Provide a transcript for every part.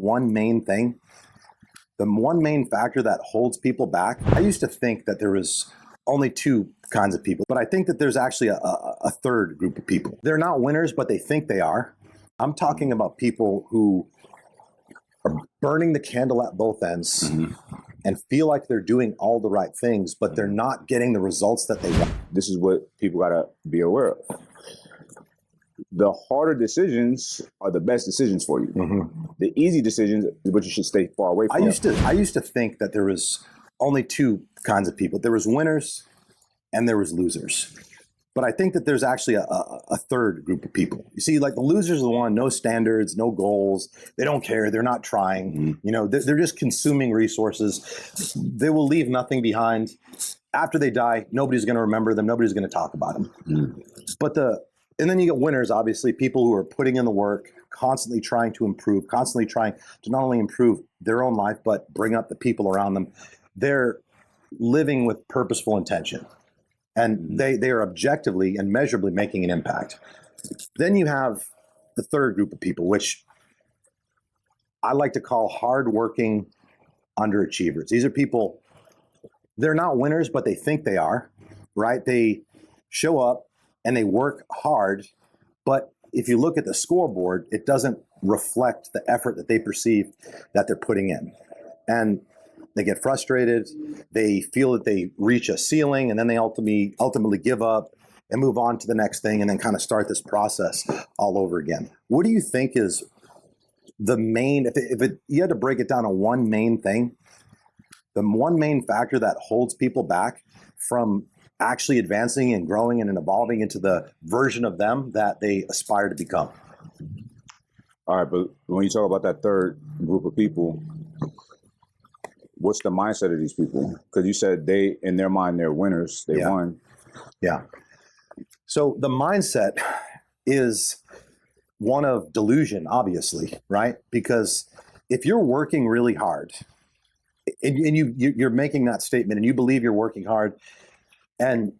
one main thing, the one main factor that holds people back, I used to think that there was only two kinds of people, but I think that there's actually a third group of people. They're not winners, but they think they are. I'm talking about people who are burning the candle at both ends and feel like they're doing all the right things, but they're not getting the results that they want. This is what people got to be aware of. The harder decisions are the best decisions for you. The easy decisions is what you should stay far away from. I used to think that there was only two kinds of people. There was winners and there was losers. But I think that there's actually a third group of people. You see, like the losers are the one, no standards, no goals. They don't care. They're not trying. You know, they're just consuming resources. They will leave nothing behind. After they die, nobody's going to remember them. Nobody's going to talk about them. And then you get winners, obviously, people who are putting in the work, constantly trying to improve, constantly trying to not only improve their own life, but bring up the people around them. They're living with purposeful intention. And they are objectively and measurably making an impact. Then you have the third group of people, which I like to call hardworking underachievers. These are people, they're not winners, but they think they are, right? They show up and they work hard, but if you look at the scoreboard, it doesn't reflect the effort that they perceive that they're putting in. And they get frustrated, they feel that they reach a ceiling, and then they ultimately give up and move on to the next thing and then kind of start this process all over again. What do you think is the main, you had to break it down to one main thing, the one main factor that holds people back from actually advancing and growing and evolving into the version of them that they aspire to become? All right, but when you talk about that third group of people, what's the mindset of these people? Because you said they, in their mind, they're winners. They won. Yeah. So the mindset is one of delusion, obviously, right? Because if you're working really hard and you're making that statement and you believe you're working hard and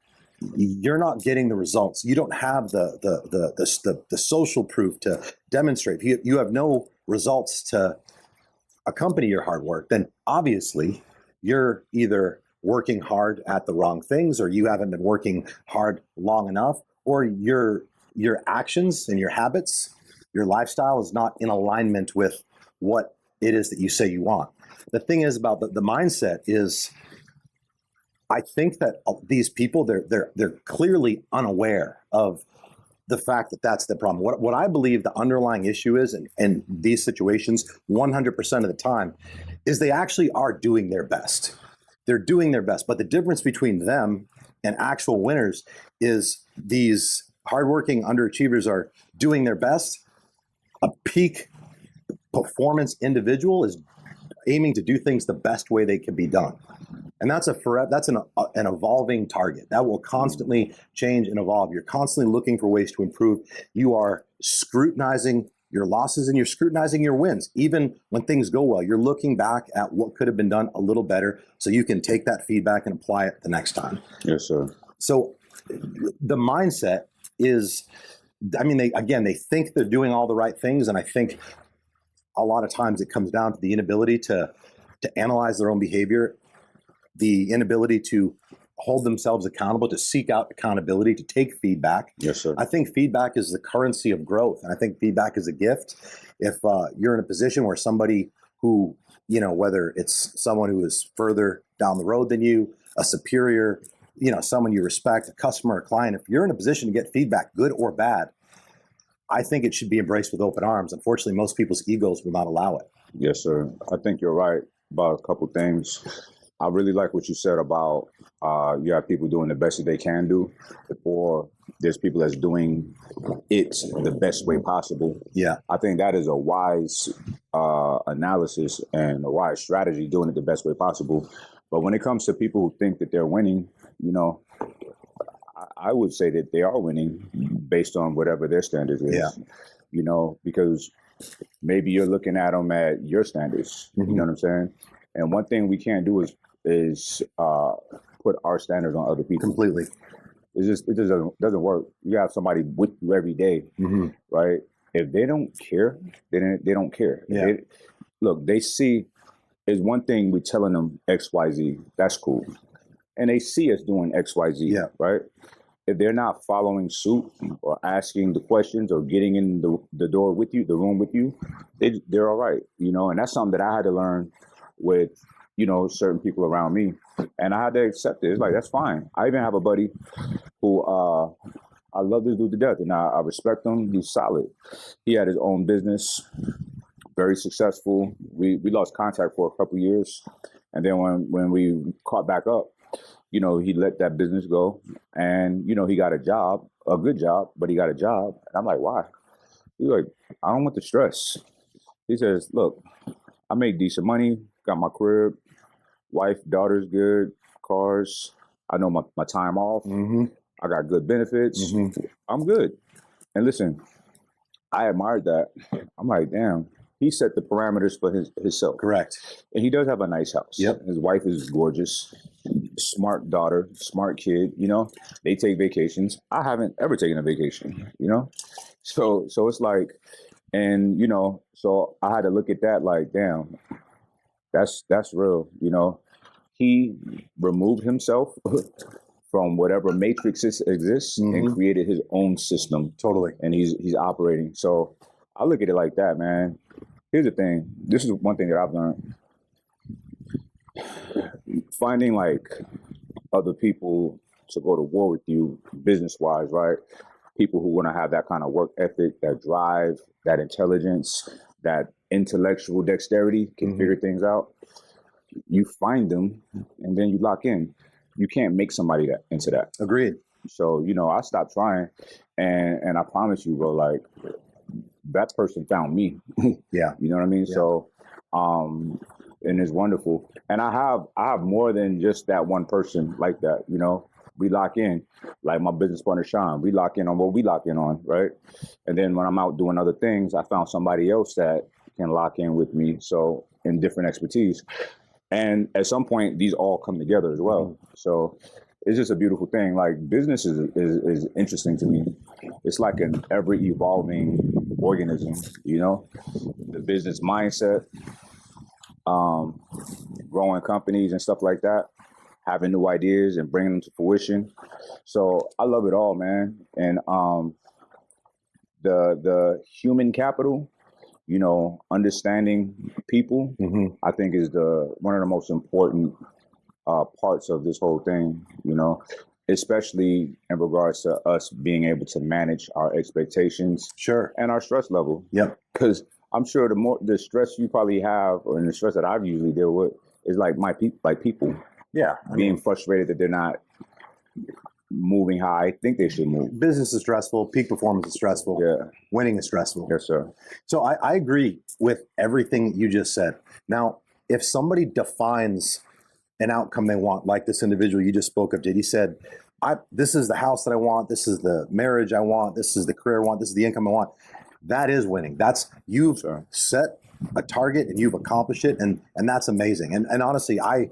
you're not getting the results, you don't have the social proof to demonstrate. If you have no results to accompany your hard work, then obviously you're either working hard at the wrong things, or you haven't been working hard long enough, or your actions and your habits, your lifestyle is not in alignment with what it is that you say you want. The thing is about the mindset is, I think that these people, they're clearly unaware of the fact that that's the problem. What I believe the underlying issue is in these situations 100% of the time is they actually are doing their best. They're doing their best. But the difference between them and actual winners is these hardworking underachievers are doing their best. A peak performance individual is aiming to do things the best way they can be done. And that's an evolving target that will constantly change and evolve. You're constantly looking for ways to improve. You are scrutinizing your losses and you're scrutinizing your wins. Even when things go well, you're looking back at what could have been done a little better so you can take that feedback and apply it the next time. Yes, sir. So the mindset is, I mean, they think they're doing all the right things. And I think a lot of times it comes down to the inability to analyze their own behavior, the inability to hold themselves accountable, to seek out accountability, to take feedback. Yes, sir. I think feedback is the currency of growth. And I think feedback is a gift. If you're in a position where somebody who, whether it's someone who is further down the road than you, a superior, someone you respect, a customer, a client, if you're in a position to get feedback, good or bad, I think it should be embraced with open arms. Unfortunately, most people's egos will not allow it. Yes, sir. I think you're right about a couple things. I really like what you said about you have people doing the best that they can do, or there's people that's doing it the best way possible. Yeah. I think that is a wise analysis and a wise strategy, doing it the best way possible. But when it comes to people who think that they're winning, I would say that they are winning based on whatever their standards is. Yeah. Because maybe you're looking at them at your standards. You know what I'm saying? And one thing we can't do is put our standards on other people. Completely. It just doesn't work. You have somebody with you every day, right? If they don't care, then they don't care. Yeah. look, they see is one thing we telling them XYZ, that's cool. And they see us doing XYZ, Yeah. right? If they're not following suit or asking the questions or getting in the door with you, the room with you, they're all right, you know. And that's something that I had to learn with, you know, certain people around me. And I had to accept it. It's like, that's fine. I even have a buddy who I love this dude to death, and I respect him. He's solid. He had his own business, very successful. We lost contact for a couple years. And then when we caught back up, you know, he let that business go, and, you know, he got a job, a good job, but he got a job. And I'm like, why? He's like, I don't want the stress. He says, look, I make decent money, got my crib, wife, daughter's good, cars. I know my time off. Mm-hmm. I got good benefits. Mm-hmm. I'm good. And listen, I admired that. I'm like, damn, he set the parameters for himself. Correct. And he does have a nice house. Yep. His wife is gorgeous, smart daughter, smart kid, you know. They take vacations. I haven't ever taken a vacation, you know. So it's like, and, you know, so I had to look at that like, damn, that's real, you know. He removed himself from whatever matrix exists and created his own system. Totally. And he's operating. So I look at it like that, man. Here's the thing. This is one thing that I've learned. Finding like other people to go to war with you business-wise, right? People who want to have that kind of work ethic, that drive, that intelligence, that intellectual dexterity, can figure things out. You find them and then you lock in. You can't make somebody that into that. Agreed. So, you know, I stopped trying, and I promise you, bro, like, that person found me. Yeah. You know what I mean? Yeah. So, and it's wonderful. And I have more than just that one person like that, you know. We lock in, like my business partner, Sean, we lock in on what we lock in on, right? And then when I'm out doing other things, I found somebody else that can lock in with me. So, in different expertise. And at some point, these all come together as well. So it's just a beautiful thing. Like, business is interesting to me. It's like an ever evolving organism, you know, the business mindset, growing companies and stuff like that, having new ideas and bringing them to fruition. So I love it all, man. And the human capital, you know, understanding people, I think is one of the most important parts of this whole thing, you know, especially in regards to us being able to manage our expectations Sure. and our stress level. Yep. Because I'm sure the stress you probably have, or the stress that I've usually deal with, is like people Yeah. being frustrated that they're not moving how I think they should move. Business is stressful. Peak performance is stressful. Yeah. Winning is stressful. Yes, sir. So I agree with everything you just said. Now, if somebody defines an outcome they want, like this individual you just spoke of did, he said, this is the house that I want, this is the marriage I want, this is the career I want, this is the income I want. That is winning. That's, you've set a target and you've accomplished it, and that's amazing. And honestly, I,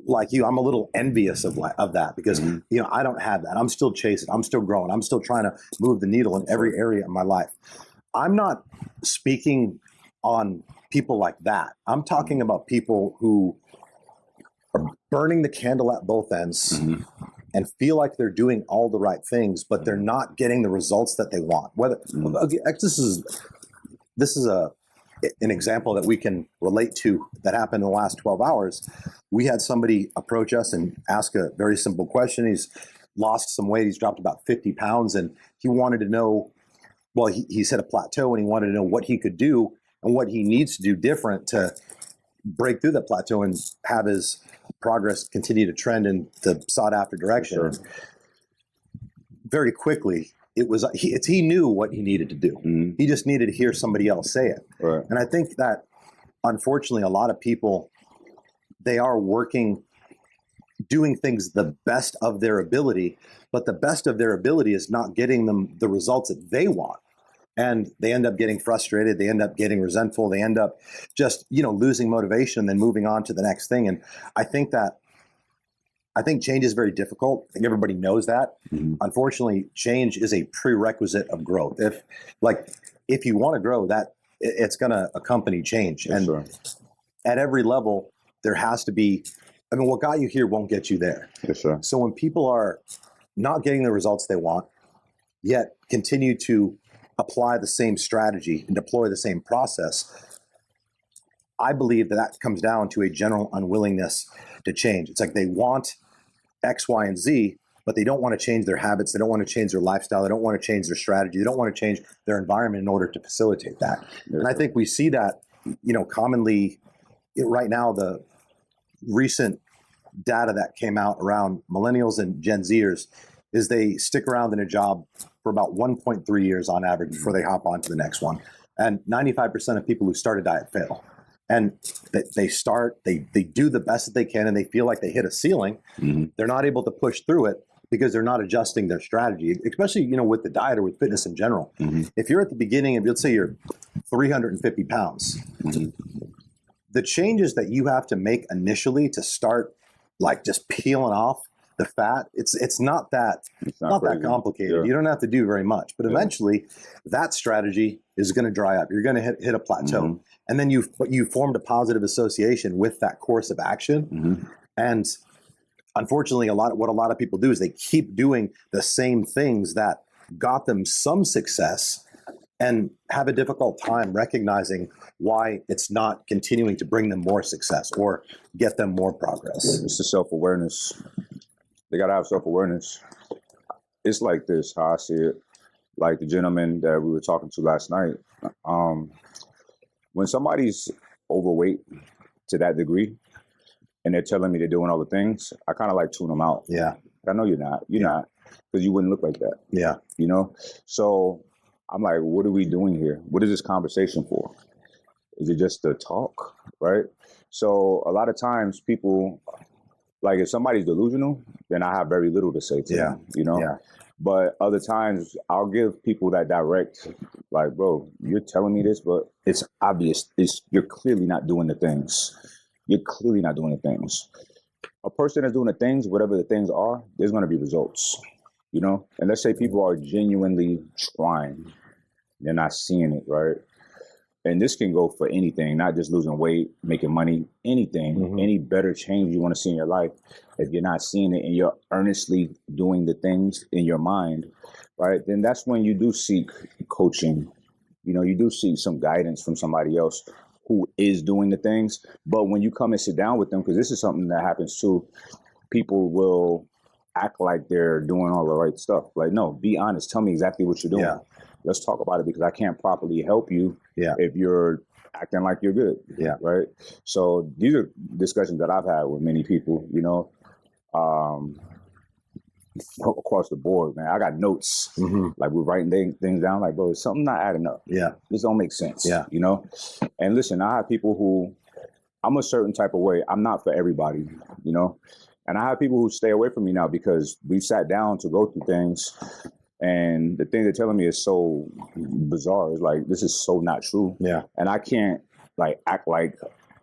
like you, I'm a little envious of that because you know, I don't have that. I'm still chasing, I'm still growing, I'm still trying to move the needle in every area of my life. I'm not speaking on people like that. I'm talking about people who are burning the candle at both ends and feel like they're doing all the right things, but they're not getting the results that they want. Whether this is an example that we can relate to that happened in the last 12 hours. We had somebody approach us and ask a very simple question. He's lost some weight. He's dropped about 50 pounds, and he wanted to know, well, he's hit a plateau, and he wanted to know what he could do and what he needs to do different to break through that plateau and have his progress continue to trend in the sought after direction. Sure. Very quickly, he knew what he needed to do. He just needed to hear somebody else say it. Right. And I think that, unfortunately, a lot of people, they are doing things the best of their ability, but the best of their ability is not getting them the results that they want. And they end up getting frustrated. They end up getting resentful. They end up just, losing motivation and then moving on to the next thing. And I think change is very difficult. I think everybody knows that. Unfortunately, change is a prerequisite of growth. If you want to grow, that it's going to accompany change. Yes, And sir. at every level, there has to be, I mean, what got you here won't get you there. Yes, sir. So when people are not getting the results they want, yet continue to apply the same strategy and deploy the same process, I believe that comes down to a general unwillingness to change. It's like they want X, Y, and Z, but they don't want to change their habits. They don't want to change their lifestyle. They don't want to change their strategy. They don't want to change their environment in order to facilitate that. Yes, and I think we see that, commonly right now. The recent data that came out around millennials and Gen Zers is they stick around in a job for about 1.3 years on average before they hop on to the next one. And 95% of people who start a diet fail. And they do the best that they can, and they feel like they hit a ceiling. Mm-hmm. They're not able to push through it because they're not adjusting their strategy, especially, with the diet or with fitness in general. Mm-hmm. If you're at the beginning of, let's say you're 350 pounds, Mm-hmm. the changes that you have to make initially to start like just peeling off the fat, it's not that complicated. Yeah. You don't have to do very much, but eventually that strategy is going to dry up. You're going to hit a plateau. Mm-hmm. And then you formed a positive association with that course of action. Mm-hmm. And unfortunately, what a lot of people do is they keep doing the same things that got them some success and have a difficult time recognizing why it's not continuing to bring them more success or get them more progress. It's the self-awareness. They got to have self-awareness. It's like this, how I see it. Like the gentleman that we were talking to last night. When somebody's overweight to that degree and they're telling me they're doing all the things, I kind of like tune them out. Yeah. I know you're not. You're not, because you wouldn't look like that. Yeah. So I'm like, what are we doing here? What is this conversation for? Is it just to talk, right? So a lot of times people, like if somebody's delusional, then I have very little to say to them, Yeah. But other times I'll give people that direct, like, bro, you're telling me this, but it's obvious. You're clearly not doing the things. You're clearly not doing the things. A person that's doing the things, whatever the things are, there's going to be results, And let's say people are genuinely trying. They're not seeing it, right? And this can go for anything, not just losing weight, making money, anything, Mm-hmm. any better change you want to see in your life. If you're not seeing it and you're earnestly doing the things in your mind, right, then that's when you do seek coaching. You do seek some guidance from somebody else who is doing the things. But when you come and sit down with them, because this is something that happens too, people will act like they're doing all the right stuff. Like, no, be honest. Tell me exactly what you're doing. Yeah. Let's talk about it, because I can't properly help you if you're acting like you're good. Yeah. Right. So these are discussions that I've had with many people, across the board, man. I got notes. Mm-hmm. Like we're writing things down. Like, bro, it's something not adding up. Yeah. This don't make sense. Yeah. And listen, I have people who, I'm a certain type of way. I'm not for everybody, And I have people who stay away from me now because we've sat down to go through things. And the thing they're telling me is so bizarre. It's like, this is so not true. Yeah. And I can't act like,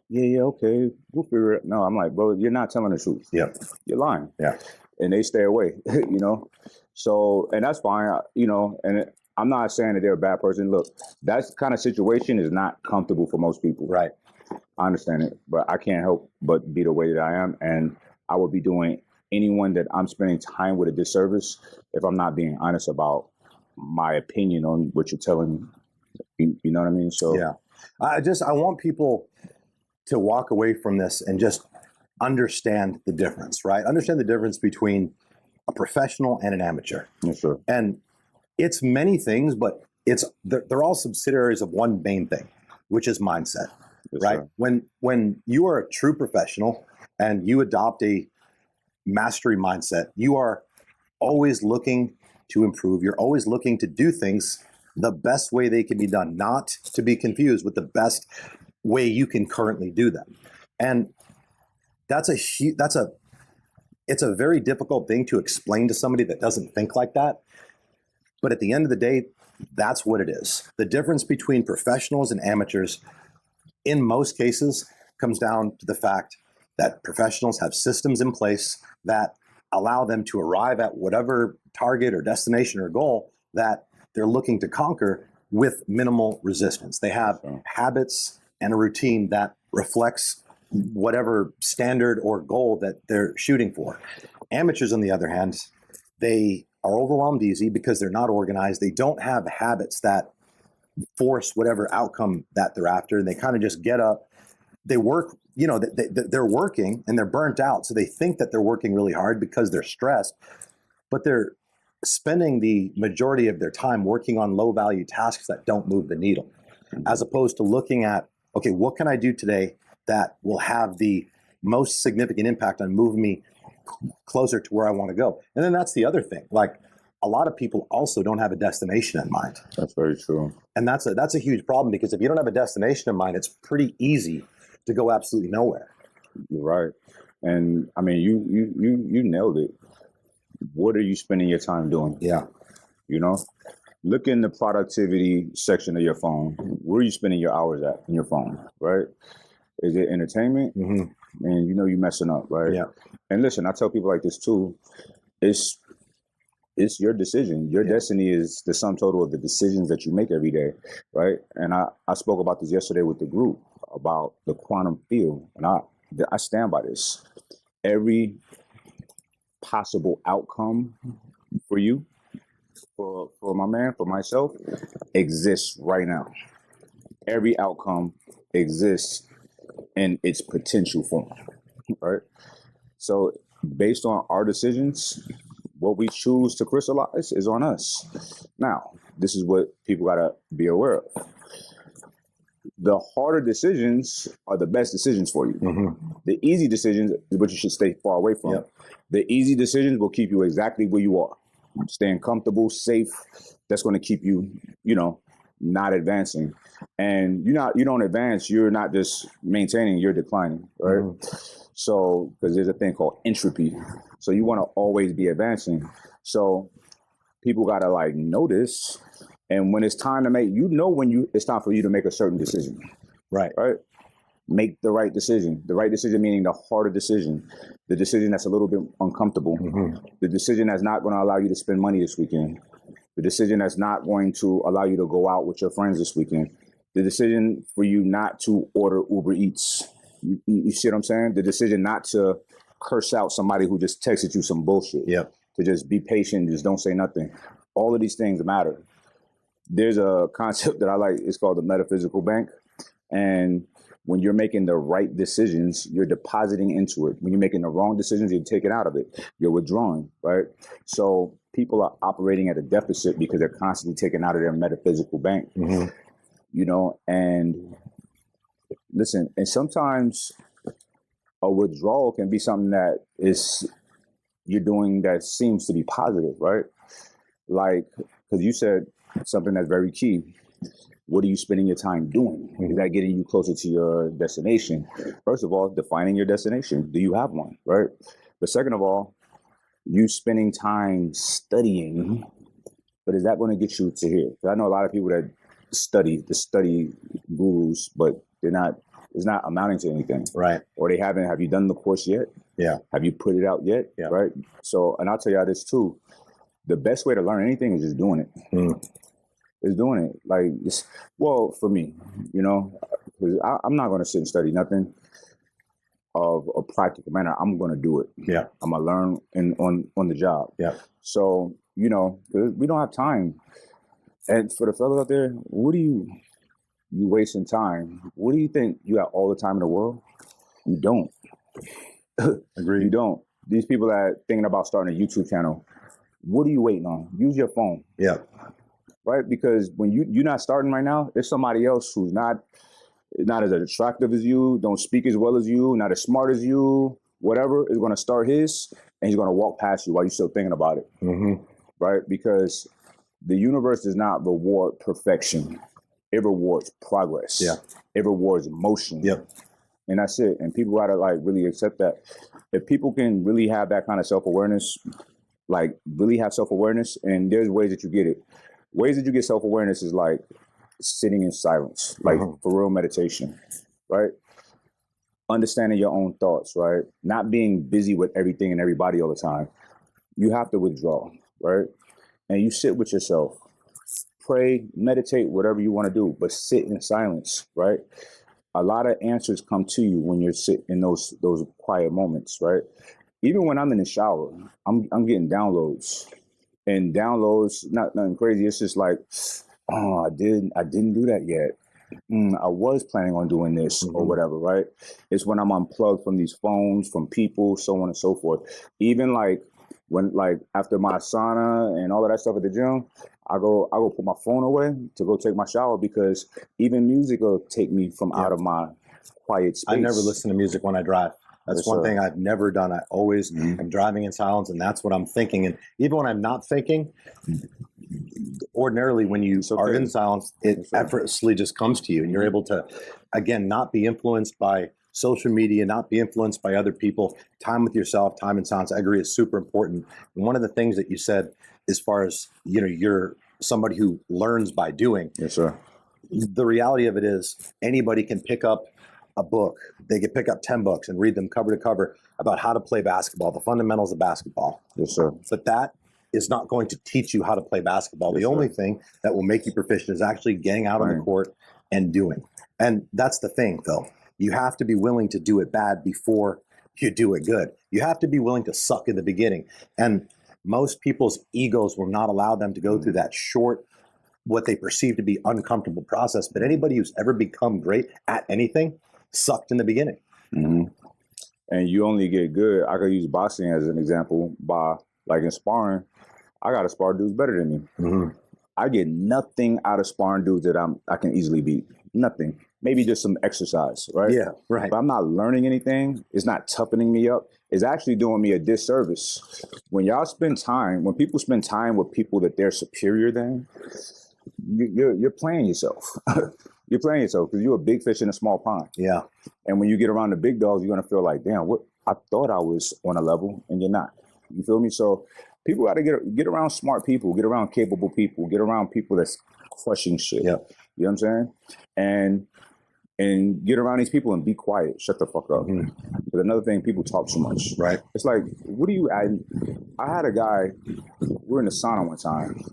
yeah, okay, we'll figure it. No, I'm like, bro, you're not telling the truth. Yeah. You're lying. Yeah. And they stay away, So, and that's fine, and I'm not saying that they're a bad person. Look, that kind of situation is not comfortable for most people. Right. I understand it, but I can't help but be the way that I am. And I would be doing anyone that I'm spending time with a disservice if I'm not being honest about my opinion on what you're telling me. You know what I mean? So yeah, I want people to walk away from this and just understand the difference, right? Understand the difference between a professional and an amateur. Yes, sir. And it's many things, but they're all subsidiaries of one main thing, which is mindset, Yes, right? sir. When you are a true professional and you adopt a mastery mindset, you are always looking to improve. You're always looking to do things the best way they can be done, not to be confused with the best way you can currently do them. And it's a very difficult thing to explain to somebody that doesn't think like that. But at the end of the day, that's what it is. The difference between professionals and amateurs, in most cases, comes down to the fact that professionals have systems in place that allow them to arrive at whatever target or destination or goal that they're looking to conquer with minimal resistance. They have habits and a routine that reflects whatever standard or goal that they're shooting for. Amateurs, on the other hand, they are overwhelmed easy because they're not organized. They don't have habits that force whatever outcome that they're after. And they kind of just get up. They work, they're working and they're burnt out. So they think that they're working really hard because they're stressed, but they're spending the majority of their time working on low value tasks that don't move the needle, as opposed to looking at, okay, what can I do today that will have the most significant impact on moving me closer to where I want to go? And then that's the other thing. Like, a lot of people also don't have a destination in mind. That's very true. And that's a huge problem, because if you don't have a destination in mind, it's pretty easy to go absolutely nowhere. You're right. And I mean, you nailed it. What are you spending your time doing? Yeah. Look in the productivity section of your phone. Where are you spending your hours at in your phone, right? Is it entertainment? Mm-hmm. And you're messing up, right? Yeah. And listen, I tell people like this too. It's your decision. Your destiny is the sum total of the decisions that you make every day, right? And I spoke about this yesterday with the group about the quantum field, and I stand by this. Every possible outcome for you, for my man, for myself, exists right now. Every outcome exists in its potential form, right? So based on our decisions, what we choose to crystallize is on us. Now, this is what people gotta be aware of. The harder decisions are the best decisions for you. Mm-hmm. The easy decisions is what you should stay far away from. Yep. The easy decisions will keep you exactly where you are, staying comfortable, safe. That's going to keep you, not advancing. And you don't advance. You're not just maintaining. You're declining, right? Mm-hmm. So, because there's a thing called entropy. So you want to always be advancing. So people got to notice. And when it's time to make, it's time for you to make a certain decision. Right. Right. Make the right decision. The right decision meaning the harder decision, the decision that's a little bit uncomfortable, mm-hmm. the decision that's not going to allow you to spend money this weekend, the decision that's not going to allow you to go out with your friends this weekend, the decision for you not to order Uber Eats. You see what I'm saying? The decision not to curse out somebody who just texted you some bullshit. Yep. To just be patient, just don't say nothing. All of these things matter. There's a concept that I like. It's called the metaphysical bank. And when you're making the right decisions, you're depositing into it. When you're making the wrong decisions, you're taking out of it. You're withdrawing, right? So people are operating at a deficit because they're constantly taking out of their metaphysical bank, mm-hmm. And listen, and sometimes a withdrawal can be something that you're doing that seems to be positive, right? Like, because you said something that's very key. What are you spending your time doing? Is that getting you closer to your destination? First of all, defining your destination. Do you have one, right? But second of all, you spending time studying, but is that going to get you to here? I know a lot of people that study gurus, but it's not amounting to anything. Right. Or have you done the course yet? Yeah. Have you put it out yet? Yeah. Right. So, and I'll tell y'all this too. The best way to learn anything is just doing it. Is doing it. For me, I'm not going to sit and study nothing of a practical manner. I'm going to do it. Yeah. I'm going to learn on the job. Yeah. So, we don't have time. And for the fellas out there, what are you wasting time? What do you think you got all the time in the world? You don't. Agree. You don't. These people that are thinking about starting a YouTube channel, what are you waiting on? Use your phone. Yeah. Right? Because when you're not starting right now, there's somebody else who's not as attractive as you, don't speak as well as you, not as smart as you, whatever, is going to start his, and he's going to walk past you while you're still thinking about it. Mm-hmm. Right? Because the universe does not reward perfection. It rewards progress. Yeah. It rewards motion. Yep. And that's it. And people got to really accept that. If people can really have that kind of self-awareness, really have self-awareness, and there's ways that you get it. Ways that you get self-awareness is sitting in silence, for real meditation, right? Understanding your own thoughts, right? Not being busy with everything and everybody all the time. You have to withdraw, right? And you sit with yourself, pray, meditate, whatever you want to do, but sit in silence, right? A lot of answers come to you when you're sitting in those quiet moments, right? Even when I'm in the shower, I'm getting downloads, and downloads, not nothing crazy. It's just like, oh, I didn't do that yet. I was planning on doing this or whatever, right? It's when I'm unplugged from these phones, from people, so on and so forth. Even like when, like after my sauna and all of that stuff at the gym, I go put my phone away to go take my shower, because even music will take me from out of my quiet space. I never listen to music when I drive. That's one thing I've never done. I always am driving in silence, and that's what I'm thinking. And even when I'm not thinking, ordinarily when you are in silence, it effortlessly just comes to you, and you're able to, again, not be influenced by social media, not be influenced by other people. Time with yourself, time in silence, I agree, is super important. And one of the things that you said, as far as, you know, you're somebody who learns by doing. Yes, sir. The reality of it is anybody can pick up a book. They can pick up 10 books and read them cover to cover about how to play basketball, the fundamentals of basketball. Yes, sir. But that is not going to teach you how to play basketball. The only thing that will make you proficient is actually getting out on the court and doing. And that's the thing, though. You have to be willing to do it bad before you do it good. You have to be willing to suck in the beginning. And most people's egos will not allow them to go through that short, what they perceive to be uncomfortable process. But anybody who's ever become great at anything sucked in the beginning. And you only get good. I could use boxing as an example. By like in sparring, I got to spar dudes better than me. I get nothing out of sparring dudes that I can easily beat. Nothing. Maybe just some exercise, right? Yeah, right. But I'm not learning anything. It's not toughening me up. It's actually doing me a disservice. When people spend time with people that they're superior than, you're playing yourself. You're playing yourself because you're a big fish in a small pond. Yeah. And when you get around the big dogs, you're going to feel like, damn, what I thought I was on a level, and you're not. You feel me? So people got to get around smart people, get around capable people, get around people that's crushing shit. Yeah. You know what I'm saying? And get around these people and be quiet. Shut the fuck up. But another thing, people talk too much. Right. It's like, what do you add? I had a guy, we were in the sauna one time.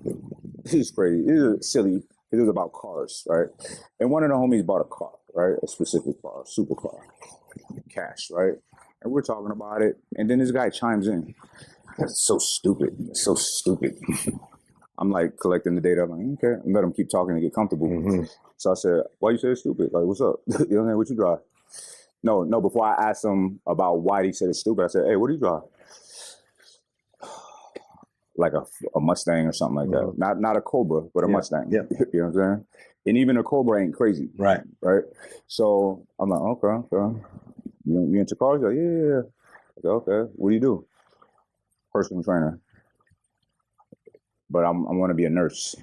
This is crazy. This is silly. It was about cars, right? And one of the homies bought a car, right? A specific car, a supercar, cash, right? And we're talking about it. And then this guy chimes in. That's so stupid. It's so stupid. I'm like collecting the data. I'm like, okay, and let him keep talking and get comfortable. So I said, why you say it's stupid? Like, what's up? You know what I mean? What you drive? No, before I asked him about why he said it's stupid, I said, hey, what do you drive? Like a Mustang or something like that. Not a Cobra, but a Mustang. Yeah. You know what I'm saying? And even a Cobra ain't crazy. Right. Right? So I'm like, okay. You into cars? He's like, yeah. I said, okay. What do you do? Personal trainer. But I want to be a nurse.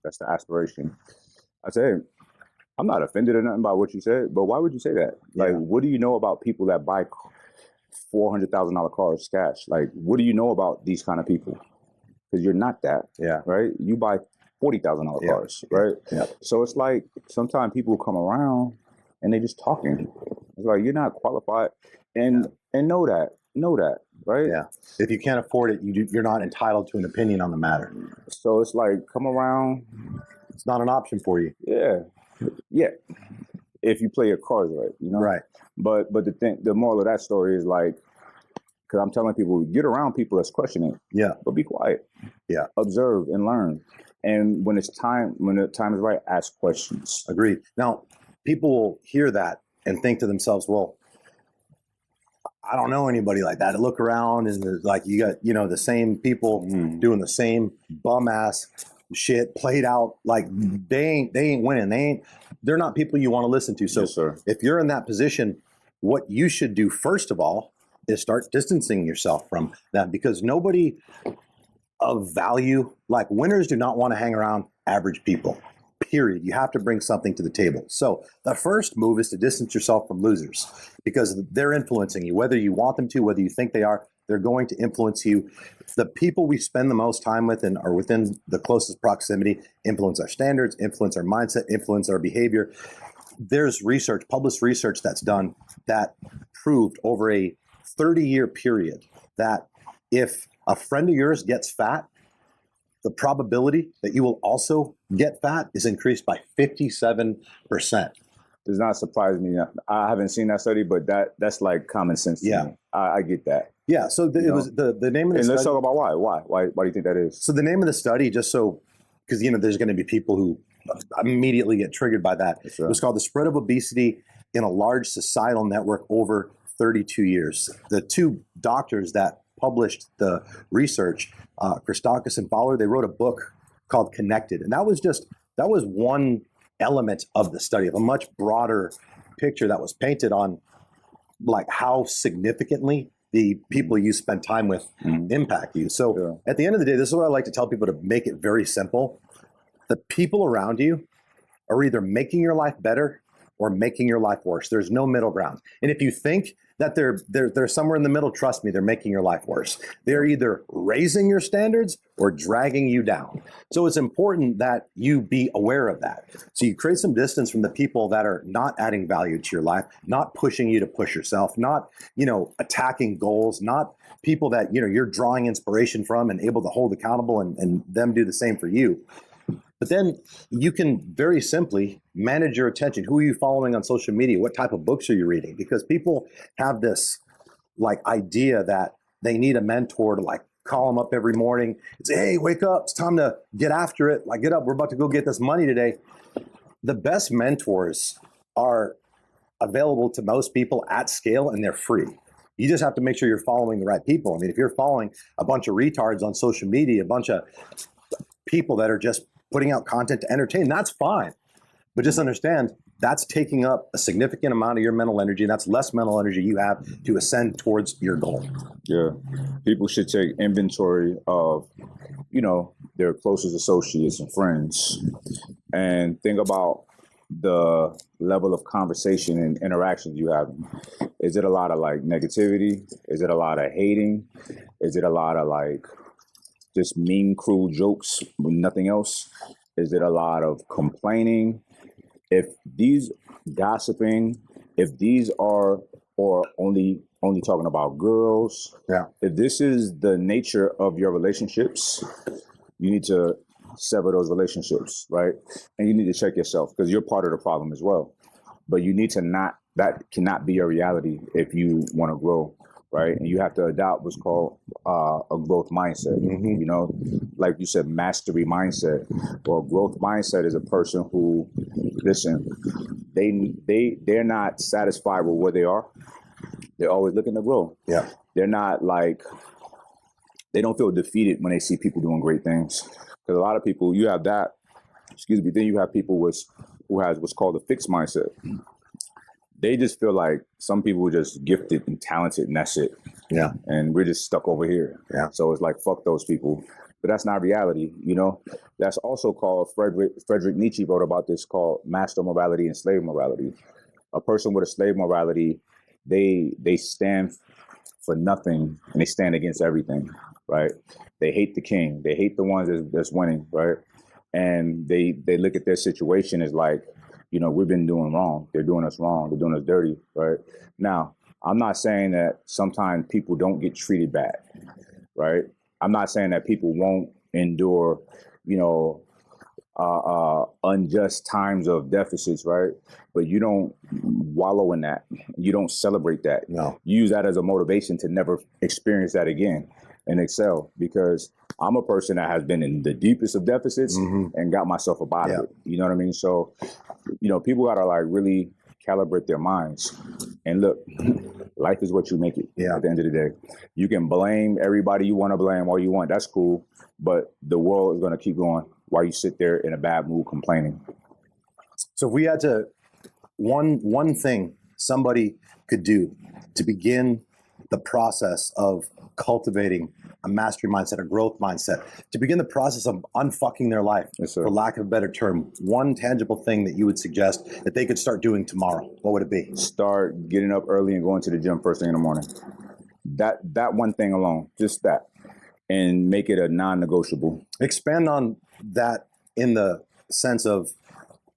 That's the aspiration. I said, I'm not offended or nothing by what you said, but why would you say that? Like, what do you know about people that buy $400,000 cars cash? Like, what do you know about these kind of people? Because you're not that. Yeah. Right? You buy $40,000 cars, right? Yeah. So it's like sometimes people come around and they just talking. It's like, you're not qualified. And know that, right? Yeah. If you can't afford it, you're not entitled to an opinion on the matter. So it's like, come around. It's not an option for you. Yeah. If you play your cards right, you know? Right. But the moral of that story is like, because I'm telling people, get around people that's questioning. Yeah. But be quiet. Yeah. Observe and learn. And when the time is right, ask questions. Agreed. Now, people will hear that and think to themselves, well, I don't know anybody like that. I look around and there's like, you got, the same people doing the same bum ass shit played out. Like they ain't winning. They're not people you want to listen to. So yes, sir. If you're in that position, what you should do first of all is start distancing yourself from them, because nobody of value, like winners do not want to hang around average people. Period. You have to bring something to the table. So the first move is to distance yourself from losers, because they're influencing you, whether you want them to, whether you think they are. They're going to influence you. The people we spend the most time with and are within the closest proximity influence our standards, influence our mindset, influence our behavior. There's research, published research that's done that proved over a 30-year period that if a friend of yours gets fat, the probability that you will also get fat is increased by 57%. Does not surprise me. I haven't seen that study, but that's like common sense to Yeah. me. I get that. Yeah. So it was the name of the And let's study. talk about why. Why do you think that is? So the name of the study, just so, because there's going to be people who immediately get triggered by that. Sure. It was called The Spread of Obesity in a Large Societal Network Over 32 Years. The two doctors that published the research, Christakis and Fowler, they wrote a book called Connected. And that was one element of the study, of a much broader picture that was painted on like how significantly the people you spend time with impact you. So at the end of the day, this is what I like to tell people, to make it very simple. The people around you are either making your life better or making your life worse. There's no middle ground. And if you think that they're somewhere in the middle, trust me, they're making your life worse. They're either raising your standards or dragging you down. So it's important that you be aware of that. So you create some distance from the people that are not adding value to your life, not pushing you to push yourself, not, attacking goals, not people that, you're drawing inspiration from and able to hold accountable and them do the same for you. But then you can very simply manage your attention. Who are you following on social media? What type of books are you reading? Because people have this idea that they need a mentor to call them up every morning and say, hey, wake up. It's time to get after it. Get up. We're about to go get this money today. The best mentors are available to most people at scale, and they're free. You just have to make sure you're following the right people. I mean, if you're following a bunch of retards on social media, a bunch of people that are just putting out content to entertain, that's fine. But just understand that's taking up a significant amount of your mental energy, and that's less mental energy you have to ascend towards your goal. Yeah. People should take inventory of, their closest associates and friends, and think about the level of conversation and interactions you have. Is it a lot of negativity? Is it a lot of hating? Is it a lot of just mean, cruel jokes with nothing else? Is it a lot of complaining? If these gossiping, if these are, or only talking about girls, if this is the nature of your relationships, you need to sever those relationships, right? And you need to check yourself, because you're part of the problem as well. But you need to that cannot be your reality if you want to grow. Right. And you have to adopt what's called a growth mindset, like you said, mastery mindset. Well, growth mindset is a person who, listen, they're not satisfied with where they are. They're always looking to grow. Yeah. They're not they don't feel defeated when they see people doing great things. Because a lot of people, you have that, then you have people who has what's called a fixed mindset. They just feel like some people are just gifted and talented, and that's it. Yeah. And we're just stuck over here. Yeah. So it's fuck those people. But that's not reality, That's also called, Friedrich Nietzsche wrote about this, called master morality and slave morality. A person with a slave morality, they stand for nothing and they stand against everything, right? They hate the king. They hate the ones that's winning, right? And they look at their situation as we've been doing wrong. They're doing us wrong. They're doing us dirty, right? Now, I'm not saying that sometimes people don't get treated bad, right? I'm not saying that people won't endure, unjust times of deficits, right? But you don't wallow in that. You don't celebrate that. No. You use that as a motivation to never experience that again and excel, because I'm a person that has been in the deepest of deficits and got myself up out of it. You know what I mean? So, people got to really calibrate their minds. And look, life is what you make it at the end of the day. You can blame everybody you want to blame all you want. That's cool. But the world is going to keep going while you sit there in a bad mood complaining. So if we had to, one thing somebody could do to begin the process of cultivating a mastery mindset, a growth mindset, to begin the process of unfucking their life, for lack of a better term, one tangible thing that you would suggest that they could start doing tomorrow, what would it be? Start getting up early and going to the gym first thing in the morning. That one thing alone, just that, and make it a non-negotiable. Expand on that in the sense of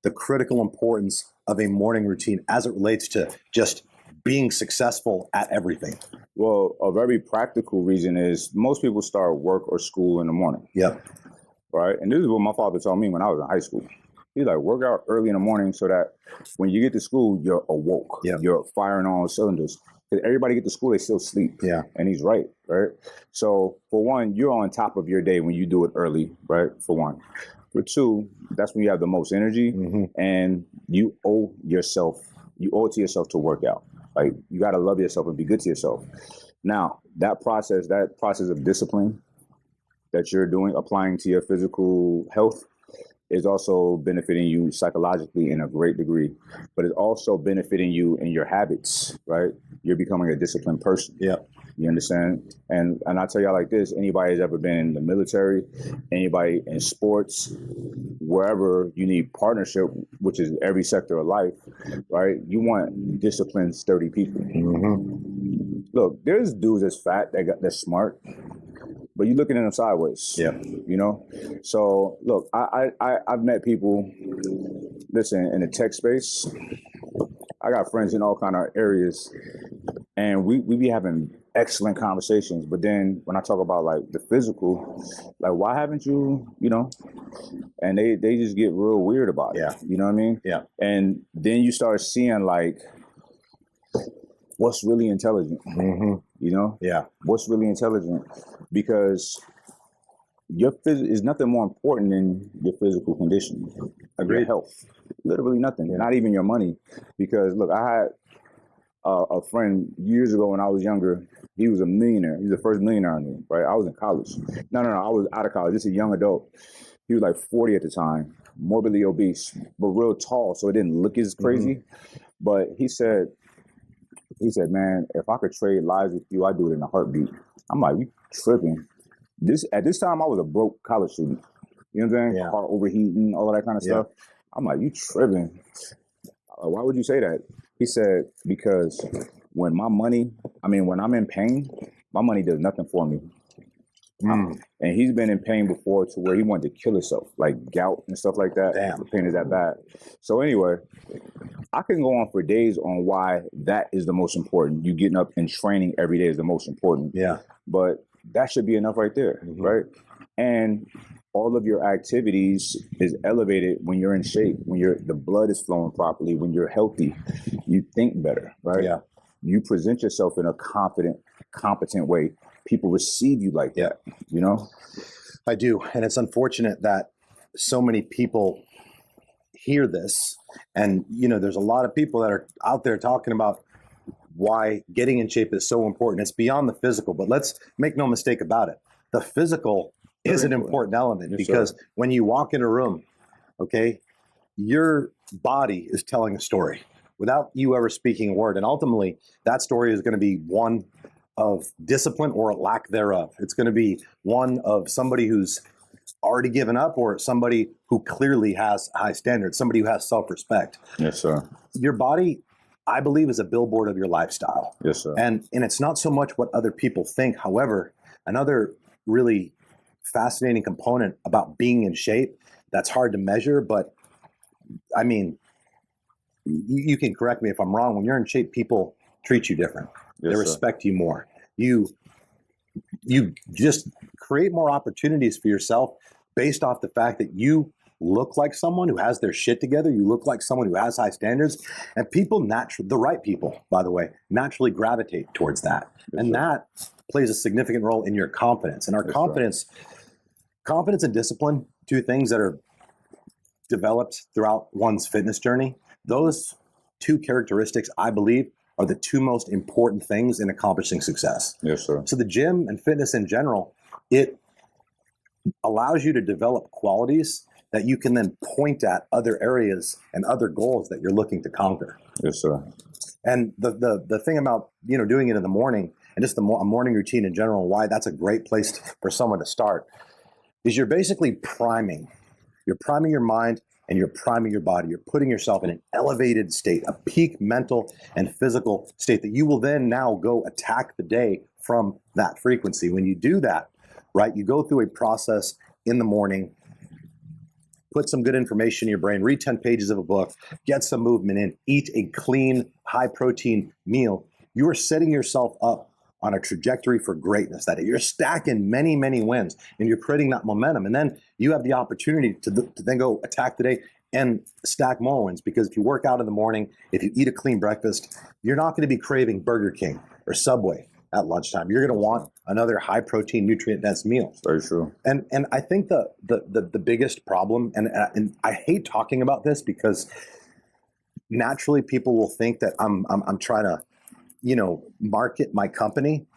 the critical importance of a morning routine as it relates to just being successful at everything. Well, a very practical reason is most people start work or school in the morning. Yep. right? And this is what my father told me when I was in high school. He's like, work out early in the morning so that when you get to school, you're awoke. Yeah. You're firing on all cylinders. Because everybody get to school, they still sleep. Yeah. And he's right? So for one, you're on top of your day when you do it early, right? For one. For two, that's when you have the most energy, and you owe it to yourself to work out. Like, you got to love yourself and be good to yourself. Now, that process of discipline that you're doing, applying to your physical health, is also benefiting you psychologically in a great degree, but it's also benefiting you in your habits, right? You're becoming a disciplined person. Yeah. You understand? And I tell y'all like this, anybody who's ever been in the military, anybody in sports, wherever you need partnership, which is every sector of life, right? You want disciplined, sturdy people. Look, there's dudes that's fat, that's smart, but you're looking at them sideways. Yeah. You know? So look, I've met people, listen, in the tech space. I got friends in all kind of areas, and we be having excellent conversations. But then when I talk about like the physical, like, why haven't you, and they just get real weird about it. Yeah. You know what I mean? Yeah. And then you start seeing like what's really intelligent. Yeah. What's really intelligent, because is nothing more important than your physical condition, your health. Literally nothing. Not even your money. Because look, I had a friend years ago when I was younger. He was a millionaire. He's the first millionaire I knew. Right? I was in college. No. I was out of college. Just a young adult. He was like 40 at the time, morbidly obese, but real tall, so it didn't look as crazy. But he said, man, if I could trade lives with you, I'd do it in a heartbeat. I'm like, you tripping. At this time, I was a broke college student. You know what I'm saying? Yeah. Car overheating, all of that kind of stuff. I'm like, you tripping. Why would you say that? He said, because when I'm in pain, my money does nothing for me. And he's been in pain before to where he wanted to kill himself, like gout and stuff like that. Damn. The pain is that bad. So anyway, I can go on for days on why that is the most important. You getting up and training every day is the most important. Yeah. But that should be enough right there, right? And all of your activities is elevated when you're in shape, when the blood is flowing properly, when you're healthy. You think better, right? Yeah. You present yourself in a confident, competent way. People receive you like that, I do. And it's unfortunate that so many people hear this. And, there's a lot of people that are out there talking about why getting in shape is so important. It's beyond the physical, but let's make no mistake about it. The physical is an important element, because when you walk in a room, okay, your body is telling a story without you ever speaking a word. And ultimately, that story is going to be one of discipline or lack thereof. It's going to be one of somebody who's already given up, or somebody who clearly has high standards, somebody who has self-respect. Yes, sir. Your body, I believe, is a billboard of your lifestyle. Yes, sir. And it's not so much what other people think. However, another really fascinating component about being in shape that's hard to measure, but I mean, you can correct me if I'm wrong. When you're in shape, people treat you different. Yes, they respect you more. You just create more opportunities for yourself based off the fact that you look like someone who has their shit together. You look like someone who has high standards, and people the right people, by the way, naturally gravitate towards that. Yes, and that plays a significant role in your confidence. And our confidence and discipline, two things that are developed throughout one's fitness journey. Those two characteristics, I believe, are the two most important things in accomplishing success. Yes, sir. So the gym and fitness in general, it allows you to develop qualities that you can then point at other areas and other goals that you're looking to conquer. Yes, sir. And the thing about, doing it in the morning and just a morning routine in general, and why that's a great place for someone to start, is you're basically priming. You're priming your mind and you're priming your body. You're putting yourself in an elevated state, a peak mental and physical state that you will then now go attack the day from that frequency. When you do that, right, you go through a process in the morning, put some good information in your brain, read 10 pages of a book, get some movement in, eat a clean, high protein meal. You are setting yourself up on a trajectory for greatness, that you're stacking many, many wins and you're creating that momentum. And then you have the opportunity to then go attack the day and stack more wins. Because if you work out in the morning, if you eat a clean breakfast, you're not going to be craving Burger King or Subway at lunchtime. You're going to want another high protein, nutrient dense meal. Very true. And I think the biggest problem, and I hate talking about this because naturally people will think that I'm trying to, market my company.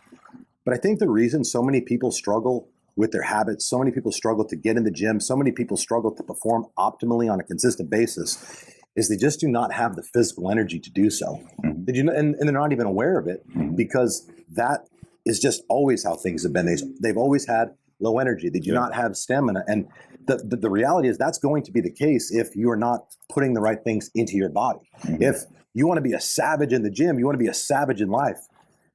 But I think the reason so many people struggle with their habits, so many people struggle to get in the gym, so many people struggle to perform optimally on a consistent basis, is they just do not have the physical energy to do so. Mm-hmm. And they're not even aware of it, mm-hmm. because that is just always how things have been. They've always had low energy. They do not have stamina. And the reality is that's going to be the case if you are not putting the right things into your body. Mm-hmm. If you want to be a savage in the gym, you want to be a savage in life,